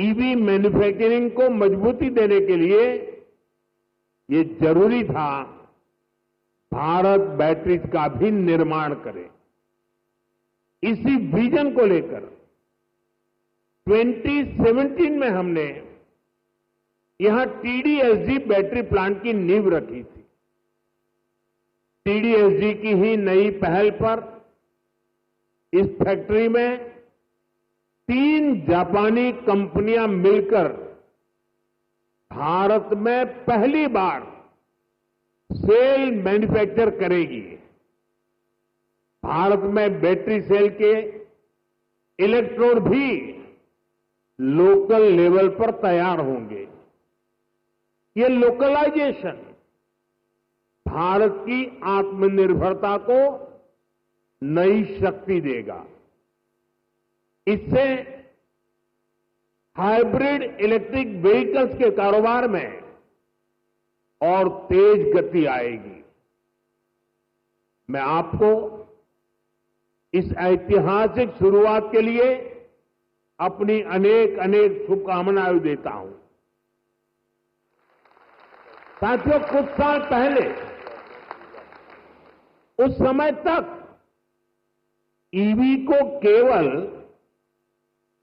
EV manufacturing को मजबूती देने के लिए ये जरूरी था भारत बैटरीज का भी निर्माण करे। इसी विजन को लेकर 2017 में हमने यहां टीडीएसजी बैटरी प्लांट की नींव रखी थी। टीडीएसजी की ही नई पहल पर इस फैक्ट्री में 3 जापानी कंपनियां मिलकर भारत में पहली बार सेल मैन्युफैक्चर करेगी। भारत में बैटरी सेल के इलेक्ट्रोड भी लोकल लेवल पर तैयार होंगे। ये लोकलाइजेशन भारत की आत्मनिर्भरता को नई शक्ति देगा। इससे हाइब्रिड इलेक्ट्रिक व्हीकल्स के कारोबार में और तेज गति आएगी। मैं आपको इस ऐतिहासिक शुरुआत के लिए अपनी अनेक अनेक शुभकामनाएं देता हूं। साथियों, कुछ साल पहले उस समय तक ईवी को केवल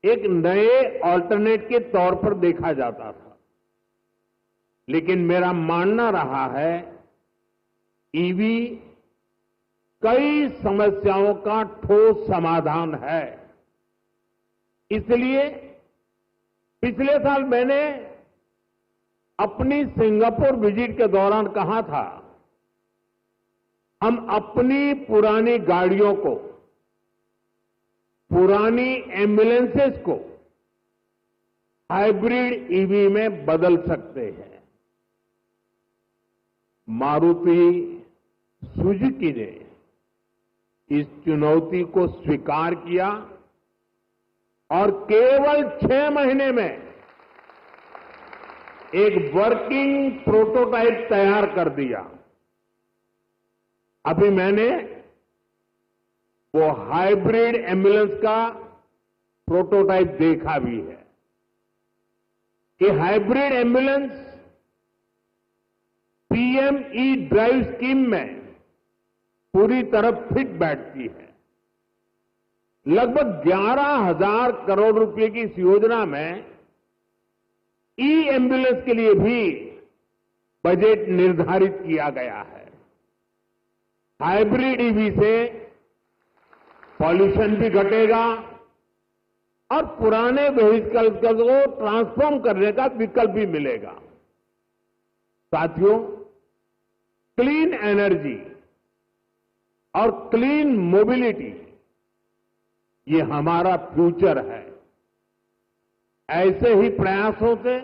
एक नए ऑल्टरनेट के तौर पर देखा जाता था, लेकिन मेरा मानना रहा है ईवी कई समस्याओं का ठोस समाधान है। इसलिए पिछले साल मैंने अपनी सिंगापुर विजिट के दौरान कहा था, हम अपनी पुरानी गाड़ियों को, पुरानी एम्बुलेंसेस को हाइब्रिड ईवी में बदल सकते हैं। मारुति सुजुकी ने इस चुनौती को स्वीकार किया और केवल 6 महीने में एक वर्किंग प्रोटोटाइप तैयार कर दिया। अभी मैंने वो हाइब्रिड एम्बुलेंस का प्रोटोटाइप देखा भी है। ये hybrid ambulance PM E drive scheme में पूरी तरह फिट बैठती है। लगभग 11,000 करोड़ रुपए की इस योजना में ई एम्बुलेंस के लिए भी बजट निर्धारित किया गया है। हाइब्रिड ईवी से पॉल्यूशन भी घटेगा और पुराने व्हीकल्स को ट्रांसफॉर्म करने का विकल्प भी मिलेगा। साथियों, क्लीन एनर्जी और क्लीन मोबिलिटी ये हमारा फ्यूचर है। ऐसे ही प्रयासों से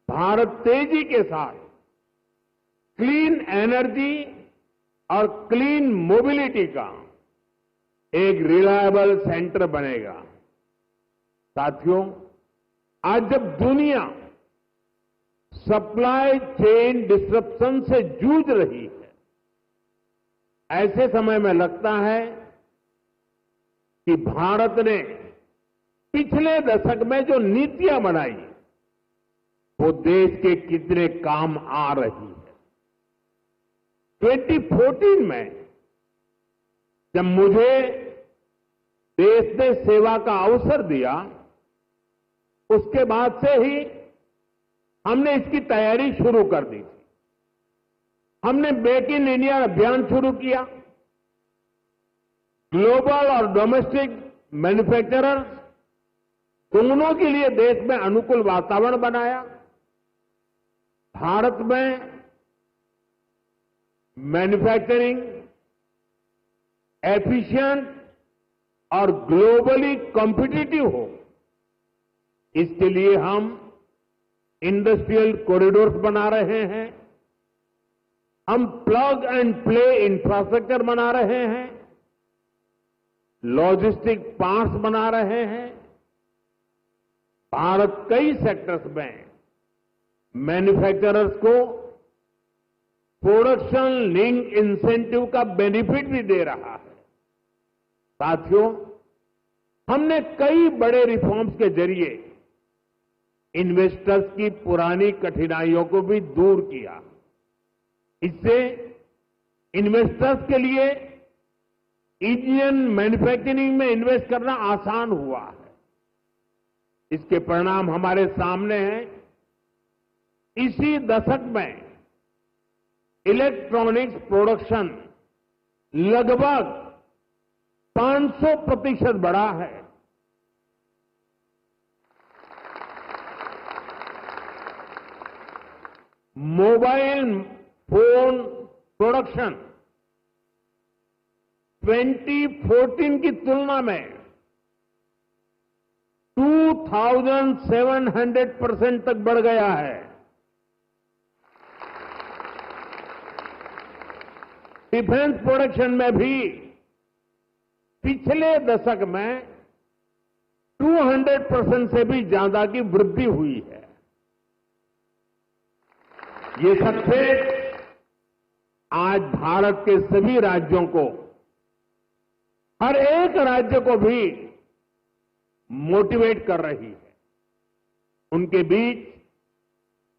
भारत तेजी के साथ क्लीन एनर्जी और क्लीन मोबिलिटी का एक रिलायबल सेंटर बनेगा। साथियों, आज जब दुनिया सप्लाई चेन डिसरप्शन से जूझ रही है, ऐसे समय में लगता है कि भारत ने पिछले दशक में जो नीतियां बनाई वो देश के कितने काम आ रही है। 2014 में जब मुझे देश ने सेवा का अवसर दिया, उसके बाद से ही हमने इसकी तैयारी शुरू कर दी थी। हमने मेक इन इंडिया अभियान शुरू किया। ग्लोबल और डोमेस्टिक मैन्युफैक्चरर्स दोनों के लिए देश में अनुकूल वातावरण बनाया। भारत में मैन्युफैक्चरिंग एफिशिएंट और ग्लोबली कॉम्पिटिटिव हो, इसके लिए हम इंडस्ट्रियल कॉरिडोर्स बना रहे हैं। हम प्लग एंड प्ले इंफ्रास्ट्रक्चर बना रहे हैं, लॉजिस्टिक पार्क्स बना रहे हैं। भारत कई सेक्टर्स में मैन्युफैक्चरर्स को प्रोडक्शन लिंक इंसेंटिव का बेनिफिट भी दे रहा है। साथियों, हमने कई बड़े रिफॉर्म्स के जरिए इन्वेस्टर्स की पुरानी कठिनाइयों को भी दूर किया। इससे इन्वेस्टर्स के लिए इंडियन मैन्युफैक्चरिंग में इन्वेस्ट करना आसान हुआ है। इसके परिणाम हमारे सामने हैं। इसी दशक में इलेक्ट्रॉनिक्स प्रोडक्शन लगभग 500% बढ़ा है। मोबाइल फोन प्रोडक्शन 2014 की तुलना में 2700% तक बढ़ गया है। डिफेंस प्रोडक्शन में भी पिछले दशक में 200% से भी ज्यादा की वृद्धि हुई है। ये सक्सेस आज भारत के सभी राज्यों को, हर एक राज्य को भी मोटिवेट कर रही है। उनके बीच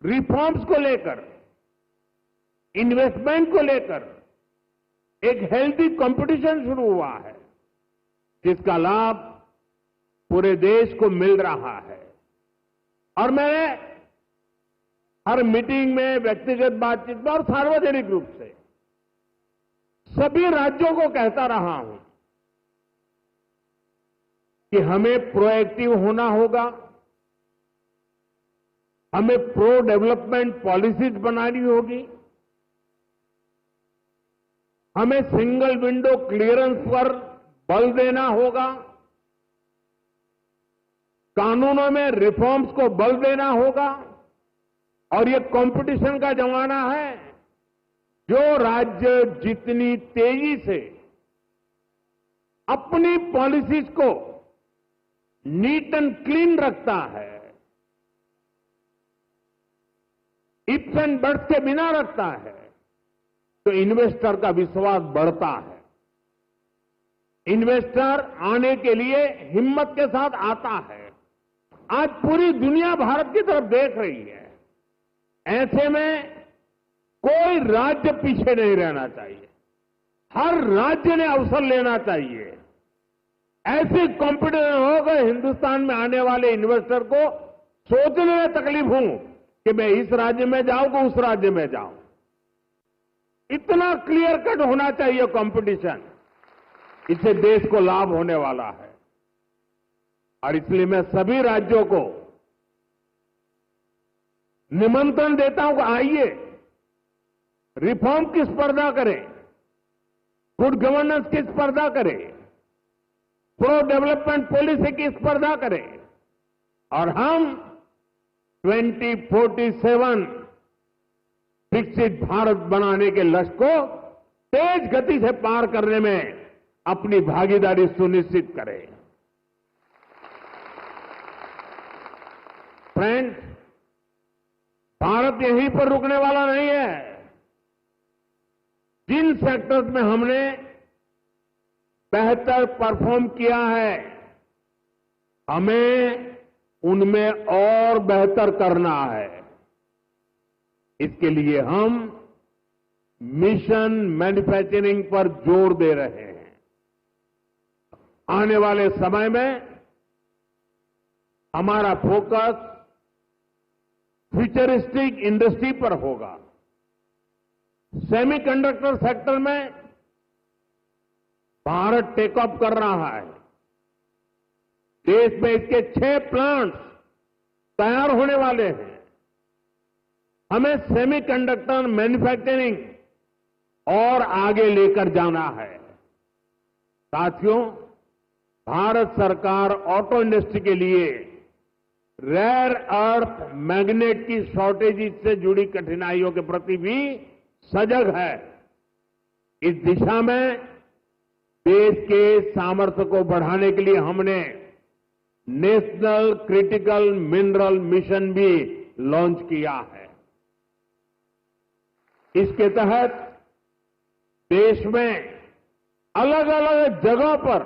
रिफॉर्म्स को लेकर, इन्वेस्टमेंट को लेकर एक हेल्दी कंपटीशन शुरू हुआ है, जिसका लाभ पूरे देश को मिल रहा है। और मैंने हर मीटिंग में, व्यक्तिगत बातचीत में और सार्वजनिक रूप से सभी राज्यों को कहता रहा हूं कि हमें प्रोएक्टिव होना होगा, हमें प्रो डेवलपमेंट पॉलिसीज बनानी होगी, हमें सिंगल विंडो क्लियरेंस पर बल देना होगा, कानूनों में रिफॉर्म्स को बल देना होगा। और ये कंपटीशन का जमाना है। जो राज्य जितनी तेजी से अपनी पॉलिसीज को नीट एंड क्लीन रखता है, इफ्स एंड बट्स के बिना रखता है, तो इन्वेस्टर का विश्वास बढ़ता है। इन्वेस्टर आने के लिए हिम्मत के साथ आता है। आज पूरी दुनिया भारत की तरफ देख रही है। ऐसे में कोई राज्य पीछे नहीं रहना चाहिए। हर राज्य ने अवसर लेना चाहिए। ऐसी कॉम्पिटिशन होगा, हिंदुस्तान में आने वाले इन्वेस्टर को सोचने में तकलीफ हो कि मैं इस राज्य में जाऊं कि उस राज्य में जाऊं। इतना क्लियर कट होना चाहिए कंपटीशन। इससे देश को लाभ होने वाला है। और इसलिए मैं सभी राज्यों को निमंत्रण देता हूं कि आइए, रिफॉर्म की स्पर्धा करें, गुड गवर्नेंस की स्पर्धा करें, प्रो डेवलपमेंट पॉलिसी की स्पर्धा करें और हम 2047 विकसित भारत बनाने के लक्ष्य को तेज गति से पार करने में अपनी भागीदारी सुनिश्चित करें। फ्रेंड्स, भारत यहीं पर रुकने वाला नहीं है। जिन सेक्टर्स में हमने बेहतर परफॉर्म किया है, हमें उनमें और बेहतर करना है। इसके लिए हम मिशन मैन्युफैक्चरिंग पर जोर दे रहे हैं। आने वाले समय में हमारा फोकस फ्यूचरिस्टिक इंडस्ट्री पर होगा। सेमीकंडक्टर सेक्टर में भारत टेक ऑफ कर रहा है। देश में इसके 6 प्लांट्स तैयार होने वाले हैं। हमें सेमीकंडक्टर मैन्युफैक्चरिंग और आगे लेकर जाना है। साथियों, भारत सरकार ऑटो इंडस्ट्री के लिए रेयर अर्थ मैग्नेट की शॉर्टेज से जुड़ी कठिनाइयों के प्रति भी सजग है। इस दिशा में देश के सामर्थ्य को बढ़ाने के लिए हमने नेशनल क्रिटिकल मिनरल मिशन भी लॉन्च किया है। इसके तहत देश में अलग अलग जगहों पर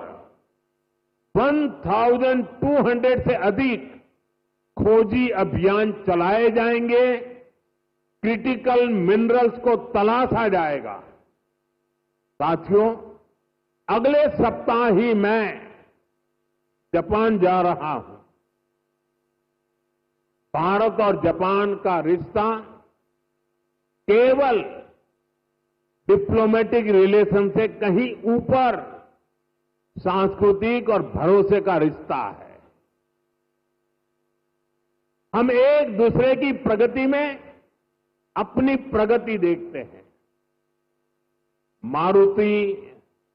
1200 से अधिक खोजी अभियान चलाए जाएंगे, क्रिटिकल मिनरल्स को तलाशा जाएगा। साथियों, अगले सप्ताह ही मैं जापान जा रहा हूं। भारत और जापान का रिश्ता केवल डिप्लोमेटिक रिलेशन से कहीं ऊपर सांस्कृतिक और भरोसे का रिश्ता है। हम एक दूसरे की प्रगति में अपनी प्रगति देखते हैं। मारुति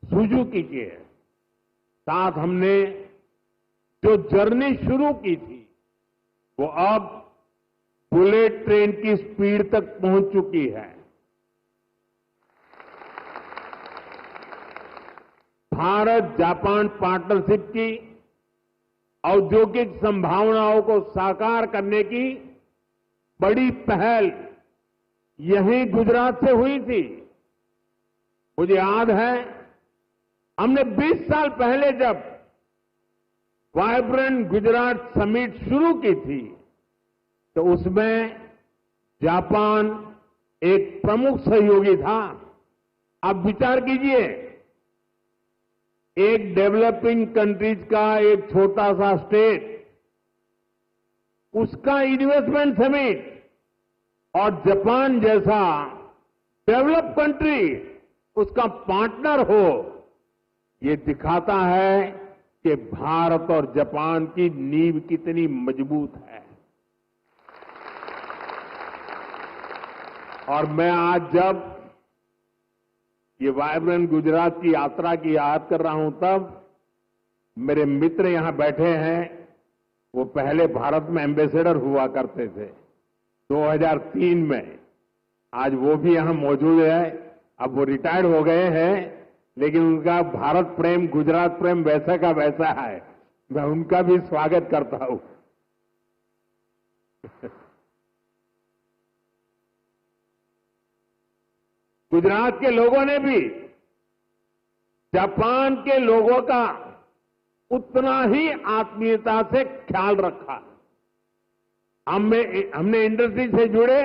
सुजुकी के साथ हमने जो जर्नी शुरू की थी, वो अब बुलेट ट्रेन की स्पीड तक पहुंच चुकी है। भारत जापान पार्टनरशिप की औद्योगिक संभावनाओं को साकार करने की बड़ी पहल यहीं गुजरात से हुई थी। मुझे याद है, हमने 20 साल पहले जब वाइब्रेंट गुजरात समिट शुरू की थी, तो उसमें जापान एक प्रमुख सहयोगी था। आप विचार कीजिए, एक डेवलपिंग कंट्रीज का एक छोटा सा स्टेट, उसका इन्वेस्टमेंट समिट, और जापान जैसा डेवलप कंट्री उसका पार्टनर हो, ये दिखाता है कि भारत और जापान की नींव कितनी मजबूत है। और मैं आज जब ये वाइब्रेंट गुजरात की यात्रा की याद कर रहा हूं, तब मेरे मित्र यहां बैठे हैं, वो पहले भारत में एम्बेसडर हुआ करते थे 2003 में। आज वो भी यहां मौजूद है। अब वो रिटायर्ड हो गए हैं, लेकिन उनका भारत प्रेम, गुजरात प्रेम वैसा का वैसा है। मैं उनका भी स्वागत करता हूं। गुजरात के लोगों ने भी जापान के लोगों का उतना ही आत्मीयता से ख्याल रखा। हमने इंडस्ट्री से जुड़े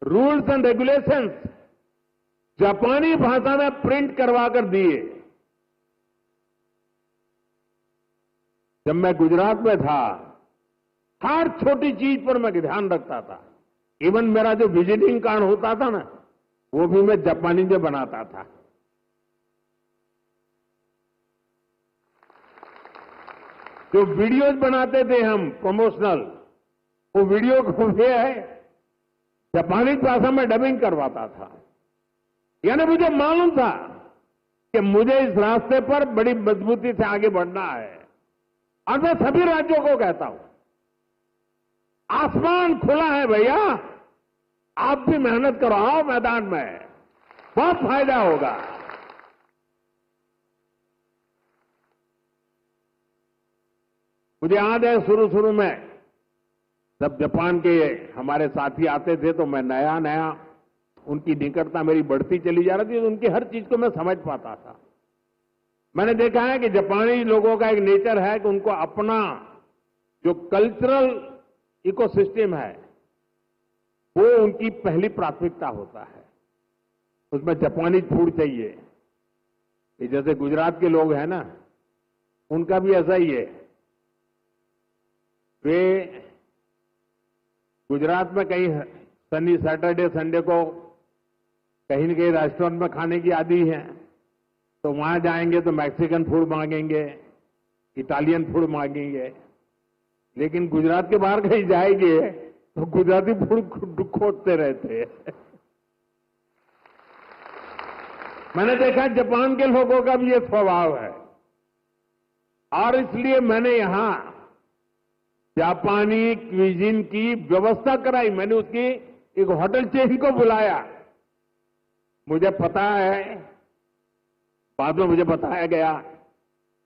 रूल्स एंड रेगुलेशंस जापानी भाषा में प्रिंट करवा कर दिए। जब मैं गुजरात में था, हर छोटी चीज पर मैं ध्यान रखता था। इवन मेरा जो विजिटिंग कार्ड होता था ना, वो भी मैं जापानी में बनाता था। जो वीडियोज बनाते थे हम प्रमोशनल, वो वीडियो को भी है जापानी भाषा में डबिंग करवाता था। यानी मुझे मालूम था कि मुझे इस रास्ते पर बड़ी मजबूती से आगे बढ़ना है। और मैं सभी राज्यों को कहता हूं, आसमान खुला है भैया, आप भी मेहनत करो, आओ मैदान में, बहुत फायदा होगा। मुझे याद है शुरू में जब जापान के हमारे साथी आते थे, तो मैं नया नया उनकी निकटता मेरी बढ़ती चली जा रही थी, तो उनकी हर चीज को मैं समझ पाता था। मैंने देखा है कि जापानी लोगों का एक नेचर है कि उनको अपना जो कल्चरल इकोसिस्टम है, वो उनकी पहली प्राथमिकता होता है। उसमें जापानी फूड चाहिए। ये जैसे गुजरात के लोग हैं ना, उनका भी ऐसा ही है। वे गुजरात में कहीं शनि, सैटरडे, संडे को कहीं न कहीं रेस्टोरेंट में खाने की आदी है, तो वहां जाएंगे तो मैक्सिकन फूड मांगेंगे, इटालियन फूड मांगेंगे। लेकिन गुजरात के बाहर कहीं जाएंगे तो गुजराती फूड खोजते रहते हैं। मैंने देखा जापान के लोगों का भी ये स्वभाव है, और इसलिए मैंने यहां जापानी क्विजीन की व्यवस्था कराई। मैंने उसकी एक होटल चेन को बुलाया। मुझे पता है, बाद में मुझे बताया गया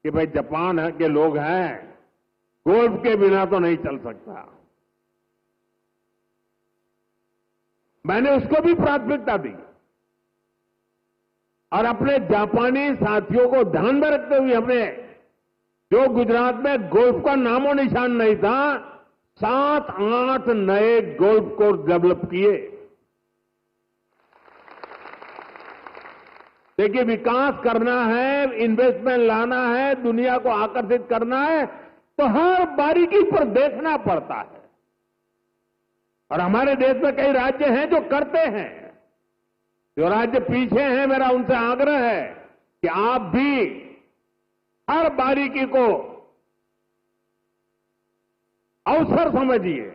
कि भाई जापान के लोग हैं, गोल्फ के बिना तो नहीं चल सकता। मैंने उसको भी प्राथमिकता दी, और अपने जापानी साथियों को ध्यान में रखते हुए हमने, जो गुजरात में गोल्फ का नामो निशान नहीं था, 7-8 नए गोल्फ कोर्स डेवलप किए। देखिए, विकास करना है, इन्वेस्टमेंट लाना है, दुनिया को आकर्षित करना है, तो हर बारीकी पर देखना पड़ता है। और हमारे देश में कई राज्य हैं जो करते हैं। जो राज्य पीछे हैं, मेरा उनसे आग्रह है कि आप भी हर बारीकी को अवसर समझिए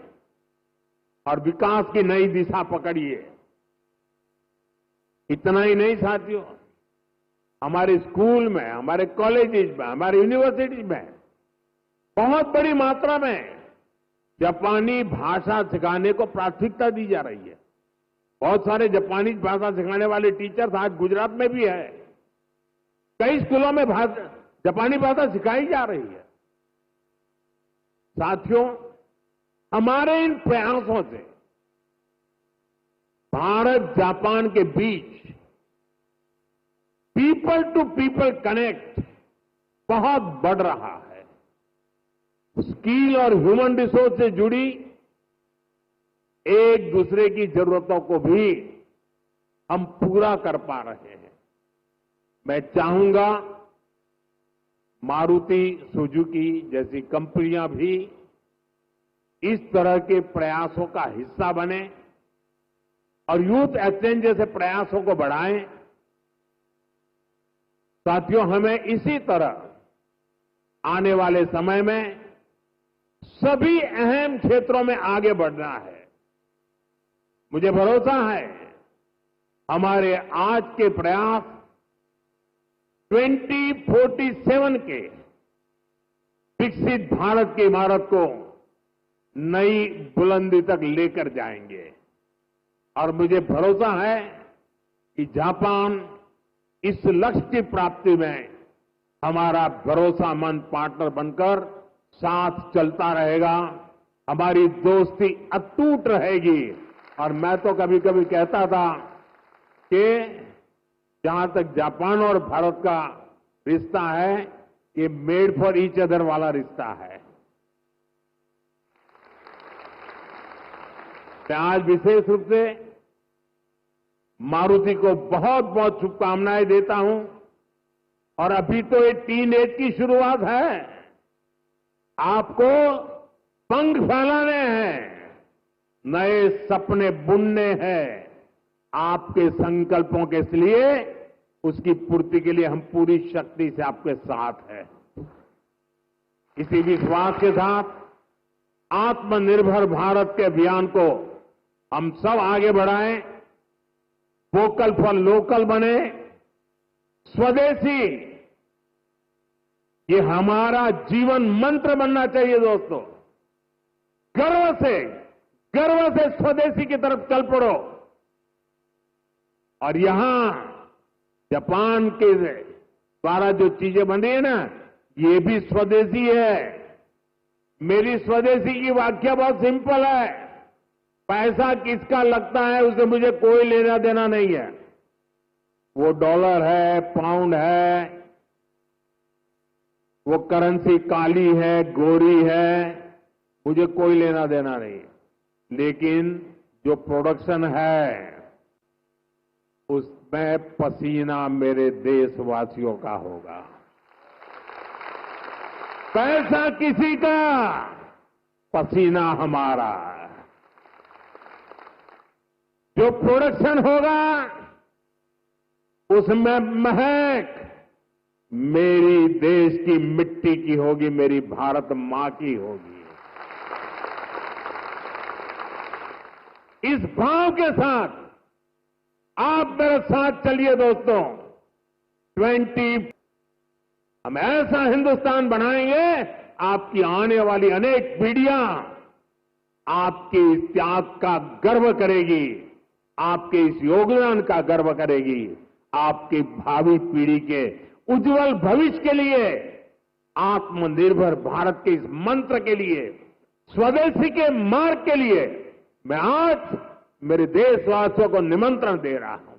और विकास की नई दिशा पकड़िए। इतना ही नहीं साथियों, हमारे स्कूल में, हमारे कॉलेजेस में, हमारे यूनिवर्सिटीज में बहुत बड़ी मात्रा में जापानी भाषा सिखाने को प्राथमिकता दी जा रही है। बहुत सारे जापानी भाषा सिखाने वाले टीचर्स आज गुजरात में भी है। कई स्कूलों में जापानी भाषा सिखाई जा रही है। साथियों, हमारे इन प्रयासों से भारत जापान के बीच पीपल टू पीपल कनेक्ट बहुत बढ़ रहा है। स्किल और ह्यूमन रिसोर्स से जुड़ी एक दूसरे की जरूरतों को भी हम पूरा कर पा रहे हैं। मैं चाहूंगा मारुति सुजुकी जैसी कंपनियां भी इस तरह के प्रयासों का हिस्सा बने और यूथ एक्सचेंज जैसे प्रयासों को बढ़ाएं। साथियों, हमें इसी तरह आने वाले समय में सभी अहम क्षेत्रों में आगे बढ़ना है। मुझे भरोसा है हमारे आज के प्रयास 2047 के विकसित भारत की इमारत को नई बुलंदी तक लेकर जाएंगे। और मुझे भरोसा है कि जापान इस लक्ष्य की प्राप्ति में हमारा भरोसामंद पार्टनर बनकर साथ चलता रहेगा। हमारी दोस्ती अटूट रहेगी। और मैं तो कभी कभी कहता था कि जहां तक जापान और भारत का रिश्ता है, ये मेड फॉर ईच अदर वाला रिश्ता है। मैं आज विशेष रूप से मारुति को बहुत बहुत शुभकामनाएं देता हूं। और अभी तो ये टीन एज की शुरुआत है। आपको पंख फैलाने हैं, नए सपने बुनने हैं। आपके संकल्पों के लिए, उसकी पूर्ति के लिए हम पूरी शक्ति से आपके साथ हैं। इसी विश्वास के साथ आत्मनिर्भर भारत के अभियान को हम सब आगे बढ़ाएं, वोकल फॉर लोकल बने, स्वदेशी ये हमारा जीवन मंत्र बनना चाहिए दोस्तों। गर्व से स्वदेशी की तरफ चल पड़ो। और यहां जापान के द्वारा जो चीजें बन रही है ना, ये भी स्वदेशी है। मेरी स्वदेशी की व्याख्या बहुत सिंपल है। पैसा किसका लगता है उससे मुझे कोई लेना देना नहीं है। वो डॉलर है, पाउंड है, वो करेंसी काली है, गोरी है, मुझे कोई लेना देना नहीं। लेकिन जो प्रोडक्शन है उसमें पसीना मेरे देशवासियों का होगा। पैसा किसी का, पसीना हमारा। जो प्रोडक्शन होगा उसमें महक मेरी देश की मिट्टी की होगी, मेरी भारत मां की होगी। इस भाव के साथ आप मेरे साथ चलिए दोस्तों। हम ऐसा हिंदुस्तान बनाएंगे, आपकी आने वाली अनेक पीढ़ियां आपके इस त्याग का गर्व करेगी, आपके इस योगदान का गर्व करेगी। आपकी भावी पीढ़ी के उज्जवल भविष्य के लिए, आत्मनिर्भर भारत के इस मंत्र के लिए, स्वदेशी के मार्ग के लिए मैं आज मेरे देशवासियों को निमंत्रण दे रहा हूं।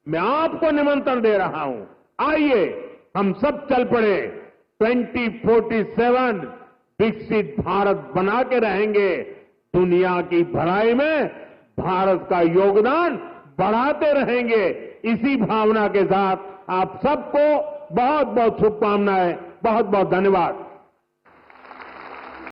मैं आपको निमंत्रण दे रहा हूं। आइए हम सब चल पड़े 2047 विकसित भारत बना के रहेंगे। दुनिया की भलाई में भारत का योगदान बढ़ाते रहेंगे। इसी भावना के साथ आप सबको बहुत बहुत शुभकामनाएं, बहुत बहुत धन्यवाद।